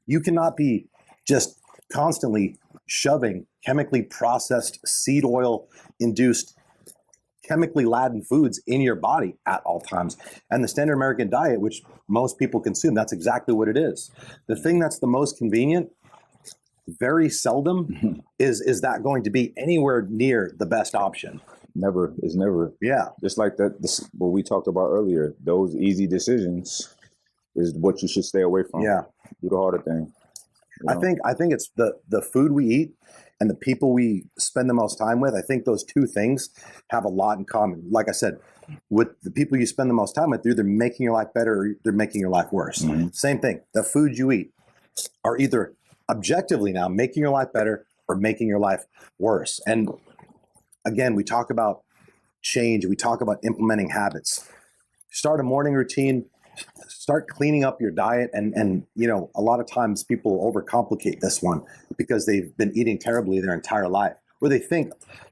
you cannot be just constantly shoving chemically processed, seed oil induced, chemically laden foods in your body at all times. And the standard American diet, which most people consume, that's exactly what it is. The thing that's the most convenient, very seldom, mm-hmm. is that going to be anywhere near the best option. Never. It's never. Yeah. Just like what we talked about earlier, those easy decisions is what you should stay away from. Yeah. Do the harder thing. I think it's the food we eat and the people we spend the most time with. I think those two things have a lot in common. Like I said, with the people you spend the most time with, they're either making your life better or they're making your life worse. Mm-hmm. Same thing. The food you eat are either objectively now making your life better or making your life worse. And again, we talk about change. We talk about implementing habits. Start a morning routine. Start cleaning up your diet. And a lot of times people overcomplicate this one because they've been eating terribly their entire life. Or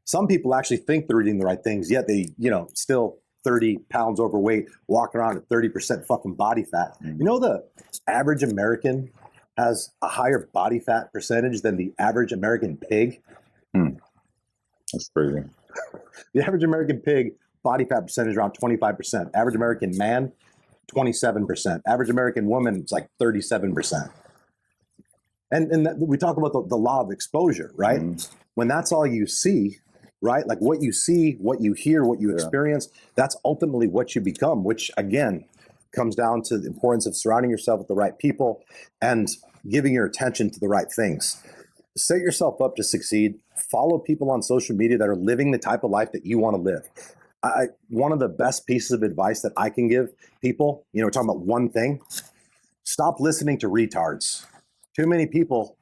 some people actually think they're eating the right things, yet they, still 30 pounds overweight, walking around at 30% fucking body fat. Mm-hmm. The average American has a higher body fat percentage than the average American pig. That's crazy. The average American pig body fat percentage around 25%. Average American man, 27%. Average American woman, it's like 37%. And we talk about the law of exposure, right? Mm-hmm. When that's all you see, right? Like what you see, what you hear, what you experience, that's ultimately what you become, which again comes down to the importance of surrounding yourself with the right people and giving your attention to the right things. Set yourself up to succeed. Follow people on social media that are living the type of life that you want to live. One of the best pieces of advice that I can give people, we're talking about one thing, stop listening to retards. Too many people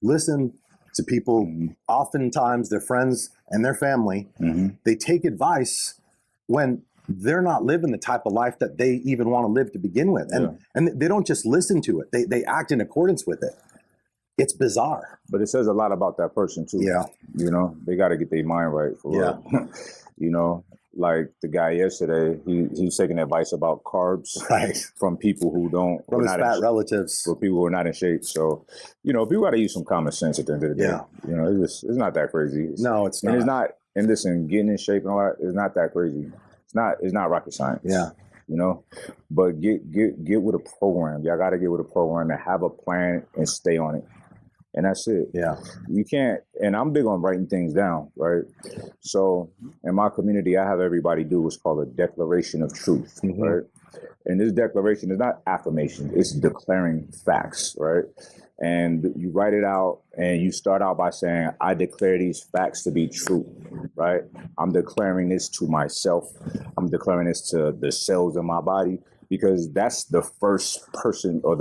listen to people, oftentimes their friends and their family. Mm-hmm. They take advice when they're not living the type of life that they even want to live to begin with. And they don't just listen to it. They act in accordance with it. It's bizarre. But it says a lot about that person too. Yeah. They got to get their mind right for real. Like the guy yesterday, he's taking advice about carbs from people who don't. From his fat relatives. For people who are not in shape. So, people got to use some common sense at the end of the day. Yeah. It's not that crazy. No, it's not. And it's not, and listen, getting in shape and all that, it's not that crazy. It's not rocket science. Yeah. But get with a program. Y'all got to get with a program and have a plan and stay on it. And that's it. Yeah. You can't, and I'm big on writing things down, right? So in my community, I have everybody do what's called a declaration of truth, mm-hmm. right? And this declaration is not affirmation, it's declaring facts, right? And you write it out and you start out by saying, I declare these facts to be true, right? I'm declaring this to myself. I'm declaring this to the cells in my body, because that's the first person or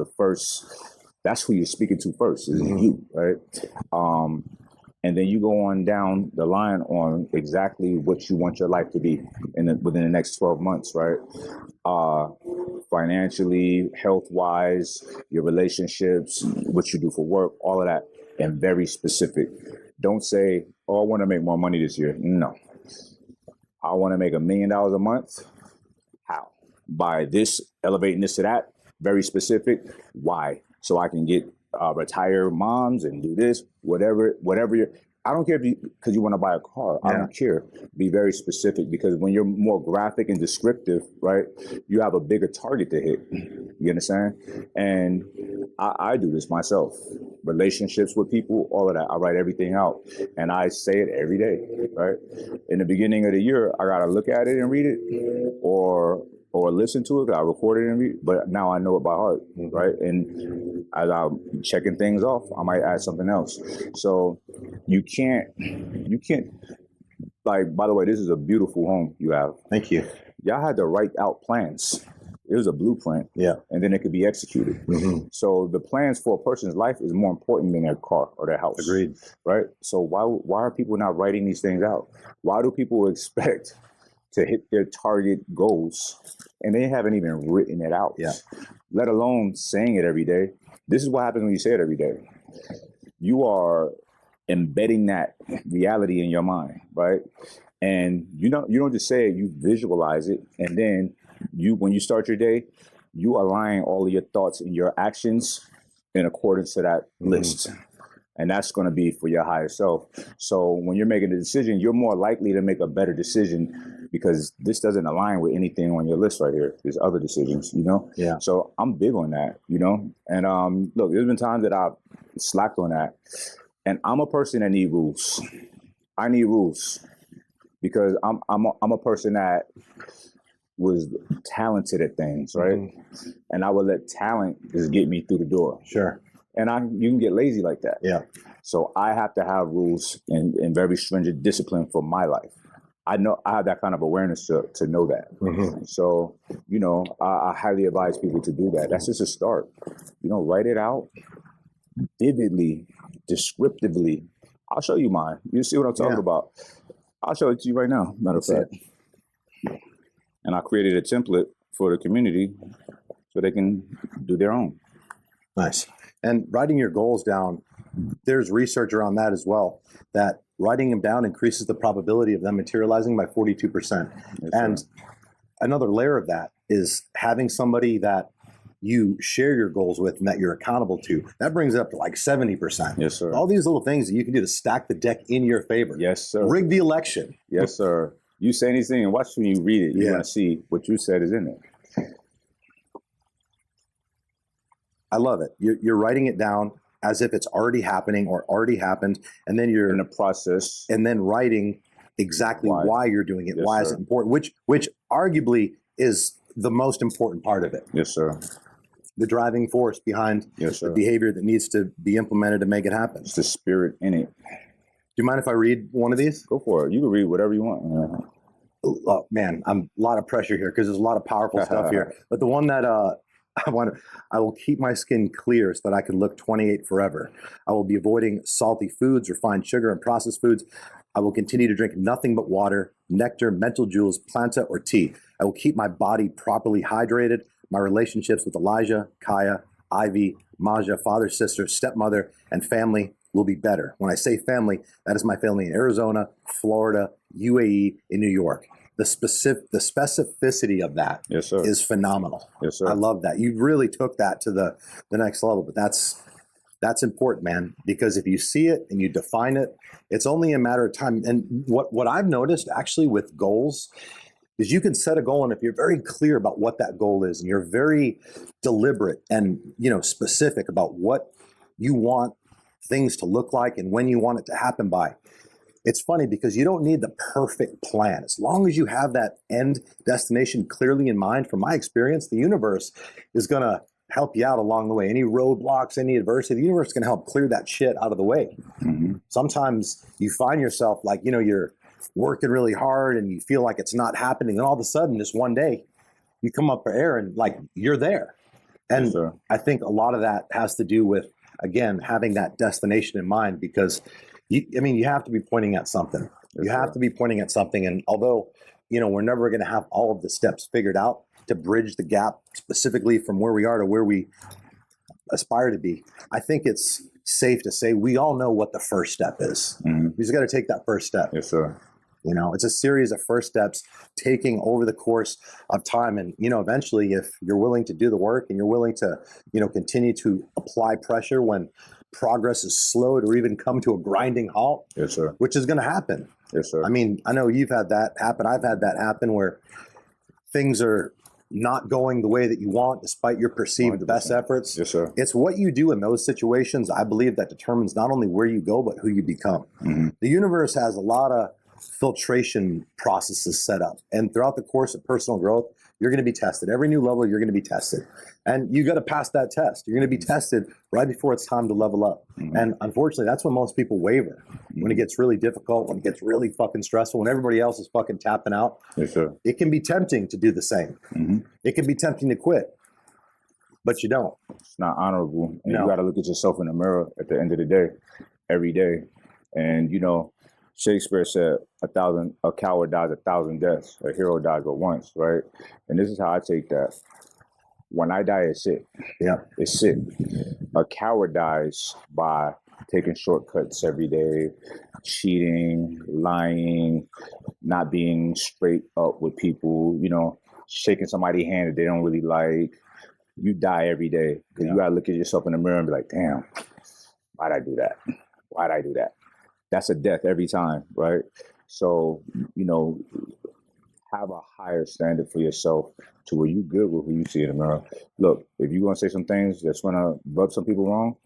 that's who you're speaking to first, is mm-hmm. you, right? And then you go on down the line on exactly what you want your life to be within the next 12 months, right? Financially, health-wise, your relationships, what you do for work, all of that, and very specific. Don't say, I want to make more money this year. No. I want to make $1 million a month. How? By this, elevating this to that. Very specific. Why? So I can get retire moms and do this, whatever you're, I don't care because you want to buy a car. Yeah. I don't care. Be very specific, because when you're more graphic and descriptive, right, you have a bigger target to hit. You understand? And I do this myself. relationships with people, all of that. I write everything out, and I say it every day, right? In the beginning of the year, I gotta look at it and read it, or listen to it. I record it and read it, but now I know it by heart, right? And as I'm checking things off, I might add something else. So you can't. Like, by the way, this is a beautiful home you have. Thank you. Y'all had to write out plans. It was a blueprint, and then it could be executed. So the plans for a person's life is more important than their car or their house. Agreed. Right? So why are people not writing these things out? Why do people expect to hit their target goals and they haven't even written it out? Let alone saying it every day. This is what happens when you say it every day. You are embedding that reality in your mind, right? And you don't just say it, you visualize it, and then when you start your day, you align all of your thoughts and your actions in accordance to that list. And that's going to be for your higher self. So when you're making a decision, you're more likely to make a better decision because this doesn't align with anything on your list right here. There's other decisions, Yeah. So I'm big on that, And look, there's been times that I've slacked on that. And I'm a person that need rules. I need rules because I'm a person that was talented at things, right? And I would let talent just get me through the door. Sure. And you can get lazy like that. Yeah. So I have to have rules and very stringent discipline for my life. I know I have that kind of awareness to know that. So, I highly advise people to do that. That's just a start. Write it out vividly, descriptively. I'll show you mine. You see what I'm talking about? I'll show it to you right now, matter of fact. And I created a template for the community so they can do their own. Nice. And writing your goals down, there's research around that as well, that writing them down increases the probability of them materializing by 42%. Yes, and another layer of that is having somebody that you share your goals with and that you're accountable to. That brings it up to like 70%. Yes, sir. All these little things that you can do to stack the deck in your favor. Yes, sir. Rig the election. Yes, sir. You say anything and watch when you read it, you're going to see what you said is in it. I love it. You're writing it down as if it's already happening or already happened. And then you're in the process. And then writing exactly why you're doing it. Yes, why sir. is it important? Which arguably is the most important part of it. Yes, sir. The driving force behind Yes, the behavior that needs to be implemented to make it happen. It's the spirit in it. Do you mind if I read one of these? Go for it. You can read whatever you want. Oh, man, I'm a lot of pressure here because there's a lot of powerful stuff here. But the one that I will keep my skin clear so that I can look 28 forever. I will be avoiding salty foods, refined sugar, and processed foods. I will continue to drink nothing but water, nectar, mental jewels, planta, or tea. I will keep my body properly hydrated. My relationships with Elijah, Kaya, Ivy, Maja, father, sister, stepmother, and family will be better. When I say family, that is my family in Arizona, Florida, UAE, in New York. The specificity of that is phenomenal. Yes, sir. I love that. You really took that to the next level, but that's important, man, because if you see it and you define it, it's only a matter of time. And what I've noticed actually with goals is you can set a goal, and if you're very clear about what that goal is and you're very deliberate and specific about what you want things to look like and when you want it to happen by, it's funny because you don't need the perfect plan. As long as you have that end destination clearly in mind, from my experience, the universe is going to help you out along the way. Any roadblocks, any adversity, the universe is going to help clear that shit out of the way. Sometimes you find yourself like, you're working really hard and you feel like it's not happening. And all of a sudden, just one day, you come up for air and like you're there. And Yes, I think a lot of that has to do with, again, having that destination in mind, because you have to be pointing at something. Yes, you have to be pointing at something. And although, we're never going to have all of the steps figured out to bridge the gap specifically from where we are to where we aspire to be, I think it's safe to say we all know what the first step is. We just got to take that first step. Yes, sir. It's a series of first steps taking over the course of time. And, eventually, if you're willing to do the work and you're willing to, continue to apply pressure when progress is slowed or even come to a grinding halt, Yes, sir. which is going to happen. Yes, sir. I mean, I know you've had that happen. I've had that happen where things are not going the way that you want despite your perceived 100%. best efforts. Yes, sir. It's what you do in those situations, I believe, that determines not only where you go, but who you become. Mm-hmm. The universe has a lot of filtration processes set up. And throughout the course of personal growth, you're going to be tested. Every new level, you're going to be tested. And you got to pass that test. You're going to be tested right before it's time to level up. Mm-hmm. And unfortunately, that's when most people waver. When it gets really difficult, when it gets really fucking stressful, when everybody else is fucking tapping out, Yes, sir. it can be tempting to do the same. Mm-hmm. It can be tempting to quit, but you don't. It's not honorable. And No. you got to look at yourself in the mirror at the end of the day, every day. And, you know, Shakespeare said, a coward dies 1,000 deaths. A hero dies but once, right? And this is how I take that. When I die, it's it. Yeah. It's it. A coward dies by taking shortcuts every day, cheating, lying, not being straight up with people, you know, shaking somebody's hand that they don't really like. You die every day because you got to look at yourself in the mirror and be like, damn, why'd I do that? Why'd I do that? That's a death every time, right? So, you know, have a higher standard for yourself to where you good with who you see in the mirror. Look, if you're going to say some things that's going to rub some people wrong,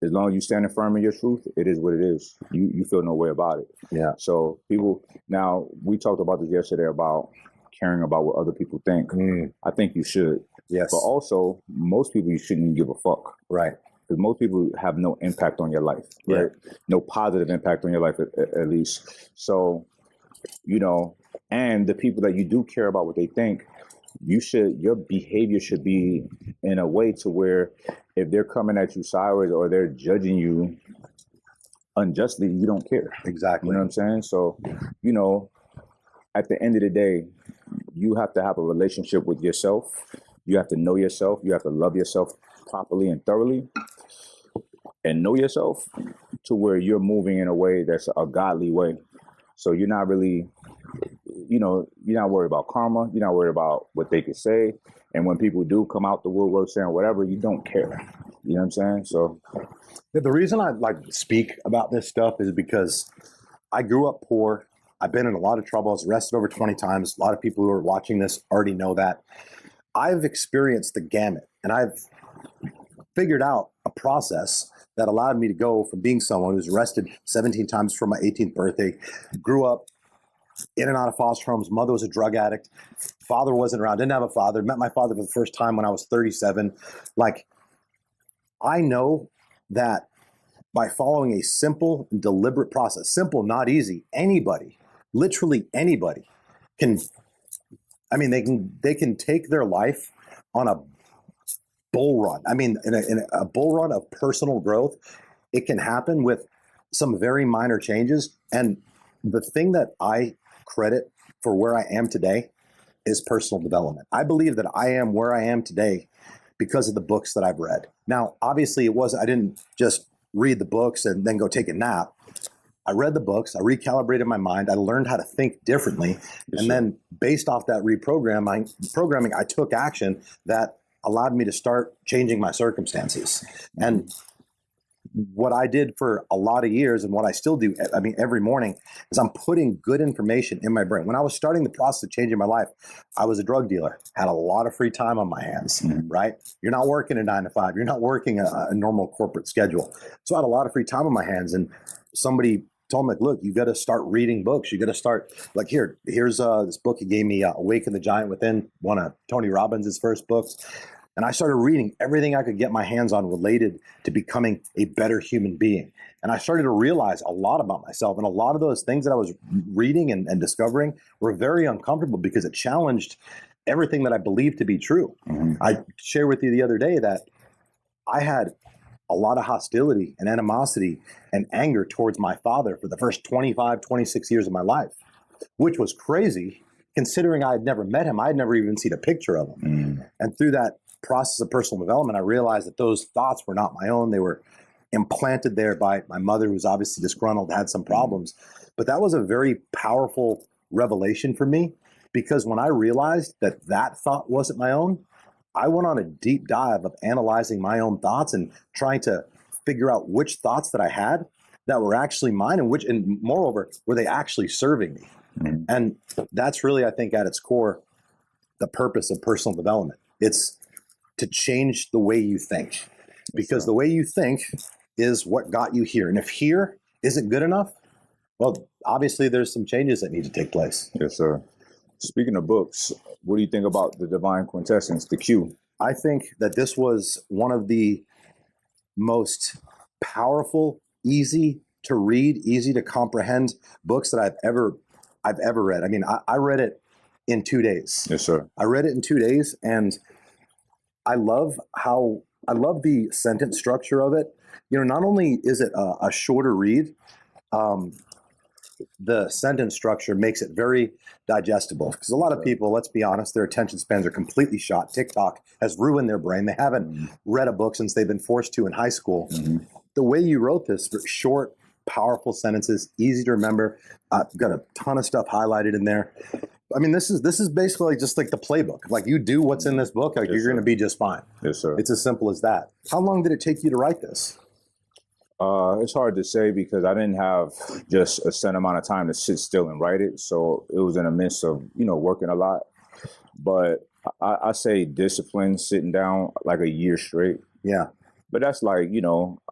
as long as you standing firm in your truth, it is what it is. You feel no way about it. Yeah. So people, now we talked about this yesterday about caring about what other people think. I think you should. Yes. But also, most people, you shouldn't give a fuck. Right. Because most people have no impact on your life, right? Yeah. No positive impact on your life, at least. So, you know, and the people that you do care about what they think, your behavior should be in a way to where if they're coming at you sideways or they're judging you unjustly, you don't care. Exactly. You know what I'm saying? So, you know, at the end of the day, you have to have a relationship with yourself. You have to know yourself. You have to love yourself properly and thoroughly and know yourself to where you're moving in a way that's a godly way. So you're not really, you know, you're not worried about karma. You're not worried about what they could say. And when people do come out the woodwork saying whatever, you don't care. You know what I'm saying? So the reason I like speak about this stuff is because I grew up poor. I've been in a lot of trouble. I was arrested over 20 times. A lot of people who are watching this already know that. I've experienced the gamut, and I've figured out a process that allowed me to go from being someone who was arrested 17 times for my 18th birthday, grew up in and out of foster homes. Mother was a drug addict. Father wasn't around, didn't have a father. Met my father for the first time when I was 37. Like, I know that by following a simple and deliberate process, simple, not easy, anybody, literally anybody can, I mean, they can take their life on a bull run. I mean, in a bull run of personal growth, it can happen with some very minor changes. And the thing that I credit for where I am today is personal development. I believe that I am where I am today because of the books that I've read. Now, obviously, I didn't just read the books and then go take a nap. I read the books, I recalibrated my mind, I learned how to think differently. And then based off that programming, I took action that allowed me to start changing my circumstances. And what I did for a lot of years and what I still do, I mean, every morning is I'm putting good information in my brain. When I was starting the process of changing my life, I was a drug dealer, had a lot of free time on my hands, right? You're not working a 9 to 5. You're not working a normal corporate schedule. So I had a lot of free time on my hands, and somebody told me, like, look, you got to start reading books. You got to start, like, here's this book he gave me, Awaken the Giant Within, one of Tony Robbins' first books. And I started reading everything I could get my hands on related to becoming a better human being. And I started to realize a lot about myself. And a lot of those things that I was reading and discovering were very uncomfortable because it challenged everything that I believed to be true. I shared with you the other day that I had a lot of hostility and animosity and anger towards my father for the first 25, 26 years of my life, which was crazy considering I had never met him. I had never even seen a picture of him. And through that process of personal development, I realized that those thoughts were not my own. They were implanted there by my mother, who was obviously disgruntled, had some problems. But that was a very powerful revelation for me, because when I realized that that thought wasn't my own, I went on a deep dive of analyzing my own thoughts and trying to figure out which thoughts that I had that were actually mine, and moreover, were they actually serving me? And that's really, I think, at its core, the purpose of personal development. It's to change the way you think, because the way you think is what got you here. And if here isn't good enough, well, obviously there's some changes that need to take place. Yes, sir. Speaking of books, what do you think about the Divine Quintessence, the Q? I think that this was one of the most powerful, easy to read, easy to comprehend books that I've ever read. I mean, I read it in 2 days. Yes, sir. I read it in 2 days, and I love the sentence structure of it. You know, not only is it a shorter read, the sentence structure makes it very digestible, because a lot of people, let's be honest, their attention spans are completely shot. TikTok has ruined their brain. They haven't read a book since they've been forced to in high school. The way you wrote this, short, powerful sentences, easy to remember. I've got a ton of stuff highlighted in there. I mean, this is basically just like the playbook. Like, you do what's in this book, like, Yes, you're going to be just fine. Yes, sir. It's as simple as that. How long did it take you to write this? It's hard to say because I didn't have just a set amount of time to sit still and write it. So it was in the midst of, working a lot. But I say discipline, sitting down like a year straight. Yeah. But that's like,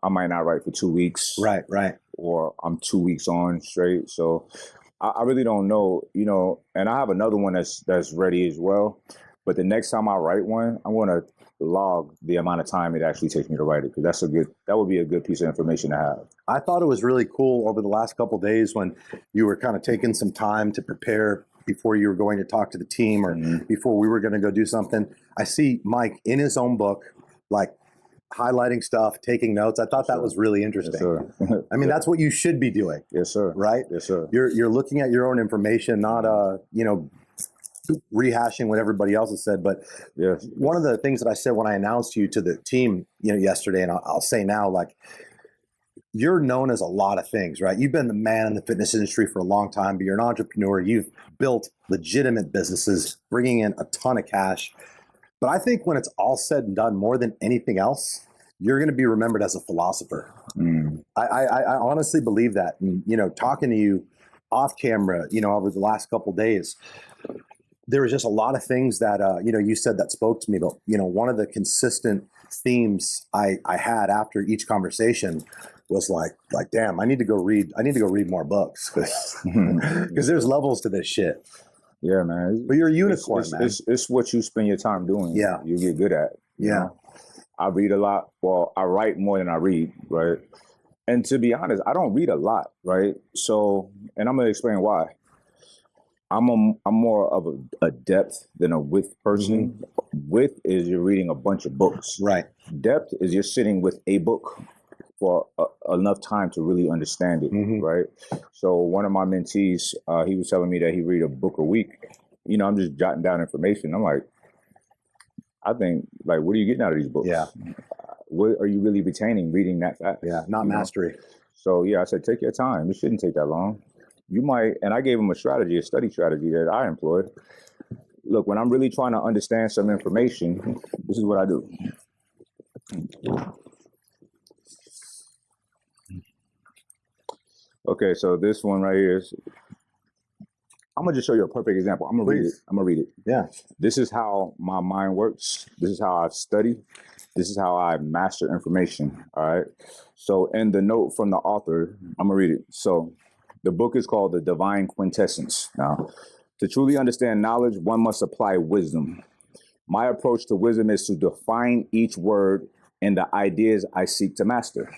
I might not write for 2 weeks. Right. Or I'm 2 weeks on straight. So I really don't know, and I have another one that's ready as well. But the next time I write one, I'm going to log the amount of time it actually takes me to write it, because that would be a good piece of information to have. I thought it was really cool over the last couple of days when you were kind of taking some time to prepare before you were going to talk to the team, or before we were going to go do something. I see Mike in his own book, like, highlighting stuff, taking notes. I thought that was really interesting. Yes, sir. I mean, that's what you should be doing. Yes, sir. Right? Yes, sir. You're looking at your own information, not rehashing what everybody else has said. But yes, one of the things that I said when I announced you to the team, yesterday, and I'll say now, like, you're known as a lot of things, right? You've been the man in the fitness industry for a long time, but you're an entrepreneur. You've built legitimate businesses, bringing in a ton of cash. But I think when it's all said and done, more than anything else, you're going to be remembered as a philosopher. I honestly believe that. And, talking to you off camera, over the last couple of days, there was just a lot of things that, you said that spoke to me. But, one of the consistent themes I had after each conversation was like, damn, I need to go read more books, because there's levels to this shit. Yeah, man. But you're a unicorn, man. It's what you spend your time doing. Yeah. You get good at. Yeah. I read a lot. Well, I write more than I read, right? And to be honest, I don't read a lot, right? So, and I'm going to explain why. I'm more of a depth than a width person. Width is you're reading a bunch of books. Right. Depth is you're sitting with a book for enough time to really understand it, right? So one of my mentees, he was telling me that he read a book a week. I'm just jotting down information. I'm like, I think, like, what are you getting out of these books? Yeah. What are you really retaining reading that fast? Yeah, not mastery. So, I said, take your time. It shouldn't take that long. You might, and I gave him a study strategy that I employed. Look, when I'm really trying to understand some information, this is what I do. Okay, so this one right here is, I'm gonna just show you a perfect example. I'm gonna read it. Yeah. This is how my mind works. This is how I study. This is how I master information. All right. So in the note from the author, I'm gonna read it. So the book is called The Divine Quintessence. Now, to truly understand knowledge, one must apply wisdom. My approach to wisdom is to define each word and the ideas I seek to master,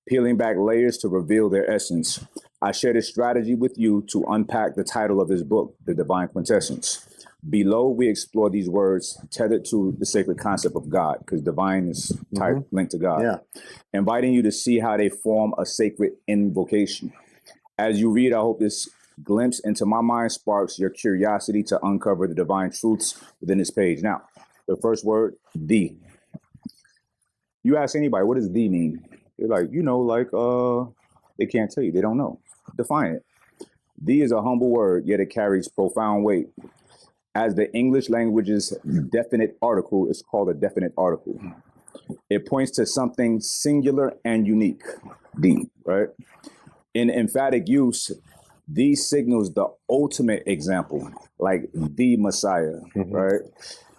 peeling back layers to reveal their essence. I share this strategy with you to unpack the title of his book, The Divine Quintessence. Below, we explore these words tethered to the sacred concept of God, because divine is linked to God. Yeah. Inviting you to see how they form a sacred invocation. As you read, I hope this glimpse into my mind sparks your curiosity to uncover the divine truths within this page. Now, the first word, the. You ask anybody, what does the mean? They're like, they can't tell you. They don't know. Define it. The is a humble word, yet it carries profound weight. As the English language's definite article is called a definite article. It points to something singular and unique. The, right? In emphatic use, These signals the ultimate example, like the Messiah, right?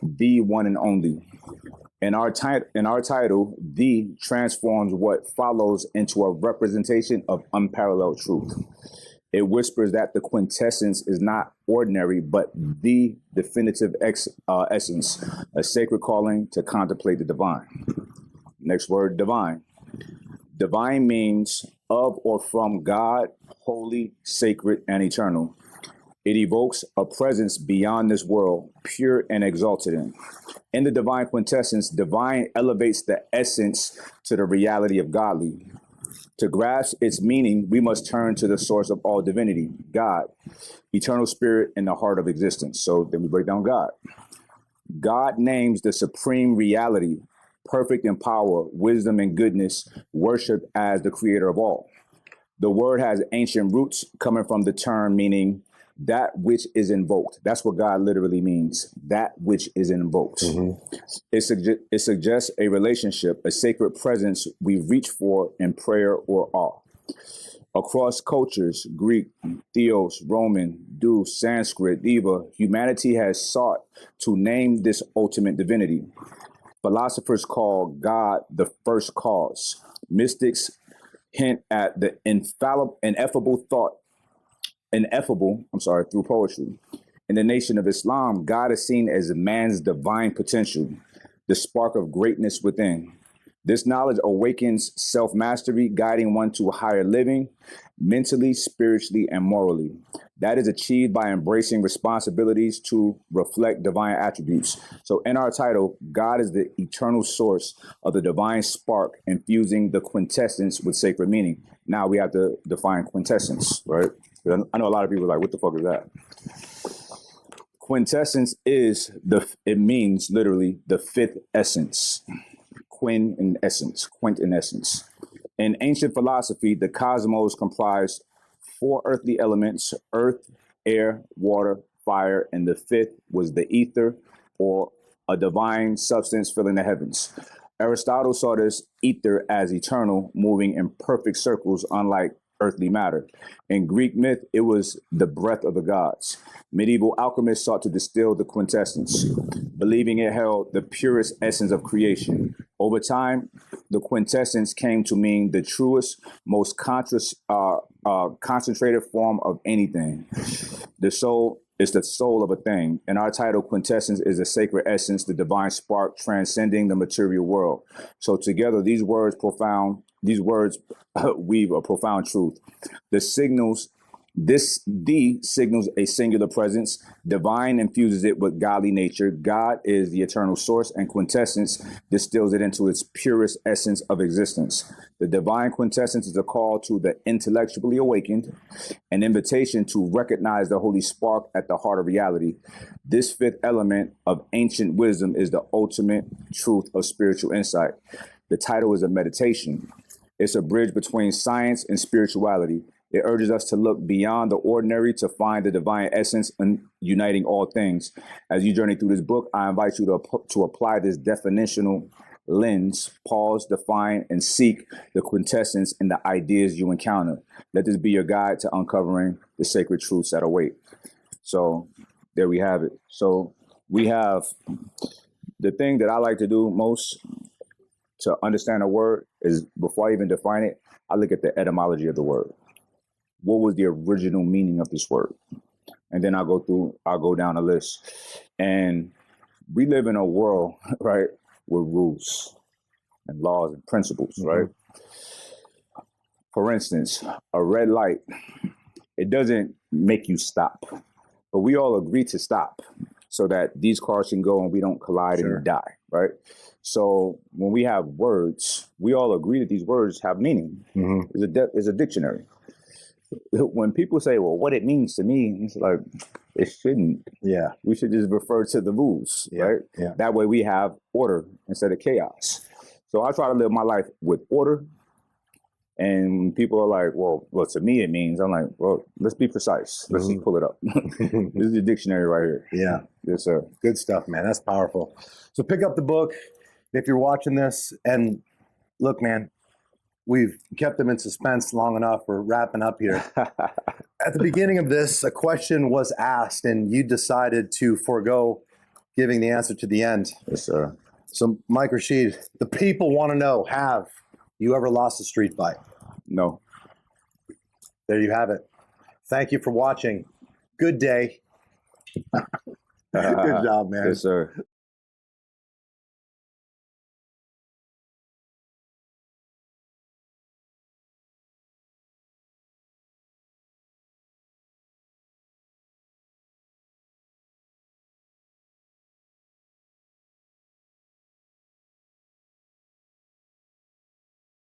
The one and only. In our title, the transforms what follows into a representation of unparalleled truth. It whispers that the quintessence is not ordinary, but the definitive essence, a sacred calling to contemplate the divine. Next word, divine. Divine means of or from God, holy, sacred, and eternal. It evokes a presence beyond this world, pure and exalted in the divine quintessence, divine elevates the essence to the reality of godly. To grasp its meaning, we must turn to the source of all divinity, God, eternal spirit in the heart of existence. So then we break down God. God names the supreme reality, perfect in power, wisdom, and goodness, worshiped as the creator of all. The word has ancient roots coming from the term meaning that which is invoked. That's what God literally means, that which is invoked. It suggests a relationship, a sacred presence we reach for in prayer or awe. Across cultures, Greek, Theos, Roman, Deus, Sanskrit, Deva, humanity has sought to name this ultimate divinity. Philosophers call God the first cause. Mystics hint at the through poetry. In the nation of Islam, God is seen as man's divine potential, the spark of greatness within. This knowledge awakens self-mastery, guiding one to higher living, mentally, spiritually, and morally. That is achieved by embracing responsibilities to reflect divine attributes. So in our title, God is the eternal source of the divine spark, infusing the quintessence with sacred meaning. Now we have to define quintessence, right? I know a lot of people are like, what the fuck is that? Quintessence it means literally the fifth essence. Quint in essence. In ancient philosophy, the cosmos comprised 4 earthly elements: earth, air, water, fire, and the fifth was the ether, or a divine substance filling the heavens. Aristotle saw this ether as eternal, moving in perfect circles, unlike earthly matter. In Greek myth, it was the breath of the gods. Medieval alchemists sought to distill the quintessence, believing it held the purest essence of creation. Over time, the quintessence came to mean the truest, most concentrated form of anything. The soul is the soul of a thing. In our title, quintessence is the sacred essence, the divine spark transcending the material world. So together, these words weave a profound truth. The signals a singular presence. Divine infuses it with godly nature. God is the eternal source, and quintessence distills it into its purest essence of existence. The divine quintessence is a call to the intellectually awakened, an invitation to recognize the holy spark at the heart of reality. This fifth element of ancient wisdom is the ultimate truth of spiritual insight. The title is a meditation. It's a bridge between science and spirituality. It urges us to look beyond the ordinary to find the divine essence and uniting all things. As you journey through this book, I invite you to apply this definitional lens, pause, define, and seek the quintessence in the ideas you encounter. Let this be your guide to uncovering the sacred truths that await. So there we have it. So we have the thing that I like to do most to understand a word is, before I even define it, I look at the etymology of the word. What was the original meaning of this word? And then I'll go down a list. And we live in a world, right, with rules and laws and principles, right? For instance, a red light, it doesn't make you stop, but we all agree to stop so that these cars can go and we don't collide and die, right? So when we have words, we all agree that these words have meaning. It's a dictionary. When people say, well, what it means to me, it's like, it shouldn't. Yeah. We should just refer to the rules, right? Yeah. That way we have order instead of chaos. So I try to live my life with order. And people are like, well, to me it means, I'm like, well, let's be precise. Let's just pull it up. This is the dictionary right here. Yeah. Yes, sir. Good stuff, man. That's powerful. So pick up the book if you're watching this. And look, man, we've kept them in suspense long enough. We're wrapping up here. At the beginning of this, a question was asked, and you decided to forego giving the answer to the end. Yes, sir. So, Mike Rashid, the people want to know, have you ever lost a street fight? No. There you have it. Thank you for watching. Good day. Good job, man. Yes, sir.